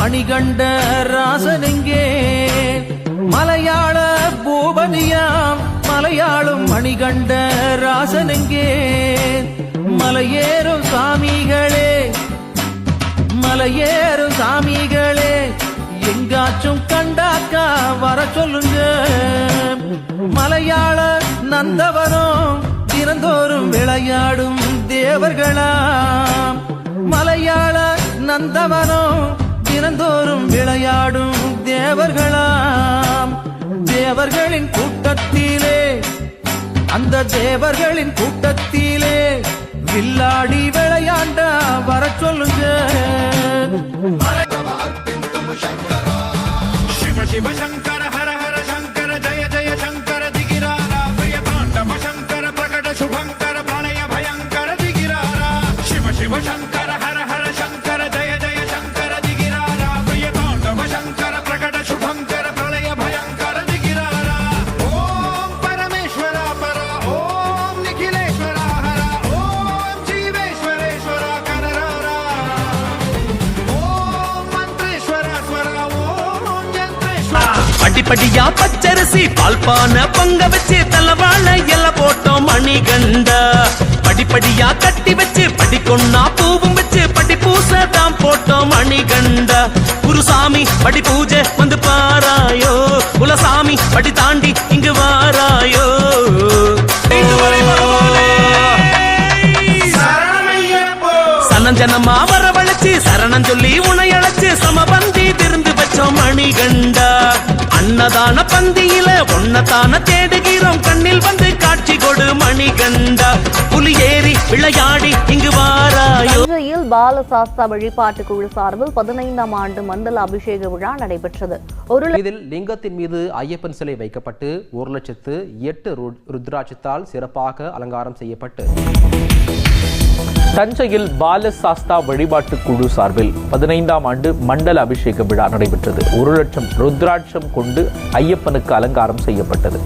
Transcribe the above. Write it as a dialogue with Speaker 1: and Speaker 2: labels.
Speaker 1: மணிகண்ட ராசனெங்கே மலையாள பூபதியாம் மலையாளும் மணிகண்ட ராசனெங்கே மலையேறும் சாமிகளே மலையேறும் சாமிகளே எங்காச்சும் கண்டாக்கா வர சொல்லுங்க மலையாள நந்தவனம் தினந்தோறும் விளையாடும் தேவர்களாம் மலையாள நந்தவனம் தினந்தோறும் விளையாடும் தேவர்களாம் தேவர்களின் கூட்டத்திலே அந்த தேவர்களின் கூட்டத்திலே வில்லாடி விளையாண்ட வர சொல்லுங்க
Speaker 2: शिव शिव शंकर हर हर शंकर जय जय शंकर दिगिरारा प्रिय तांडव शंकर प्रकट शुभंकर प्रणय भयंकर दिगिरारा शिव शिव शंकर हर हर शंकर जय जय शंकर दिगिरारा प्रिय तांडव शंकर प्रकट शुभंकर प्रणय भयंकर दिगिरारा ओम परमेश्वरा परा ओम निखिलेश्वरा हरा ओम जीवेश्वरेश्वरा कररारा ओम मंत्रेश्वरा स्वरा ओम
Speaker 3: படிப்படியா பச்சரிசி பால்பான பங்க வச்சு தலவாழ எல்ல போட்டோம் மணிகண்டா படிப்படியா கட்டி வச்சு படிக்கொன்னா பூவும் வச்சு படி பூசதான் போட்டோம் மணிகண்டா குருசாமி படி பூஜை வந்து பாராயோ குலசாமி படி தாண்டி இங்கு வாராயோ சனஞ்சனமா வரவழைச்சு சரணம் சொல்லி உனை அழைச்சு சமபந்தி திருந்து வச்சோம் மணிகண்டா அன்னதான பந்தியில ஒன்னதான தேடுகிறோம் கண்ணில் வந்து காட்சி கொடு மணிகண்டா புலி ஏறி விளையாடி இங்கு வாராயோ.
Speaker 4: தஞ்சையில் பாலசாஸ்தா வழிபாட்டு குழு சார்பில் 15ஆம் ஆண்டு மண்டல அபிஷேக விழா நடைபெற்றது.
Speaker 5: இதில் லிங்கத்தின் மீது ஐயப்பன் சிலை வைக்கப்பட்டு 1,08,000 ருத்ராட்சத்தால் சிறப்பாக அலங்காரம் செய்யப்பட்டு
Speaker 6: தஞ்சையில் பாலசாஸ்தா வழிபாட்டு குழு சார்பில் 15ஆம் ஆண்டு மண்டல அபிஷேக விழா நடைபெற்றது. 1,00,000 ருத்ராட்சம் கொண்டு ஐயப்பனுக்கு அலங்காரம் செய்யப்பட்டது.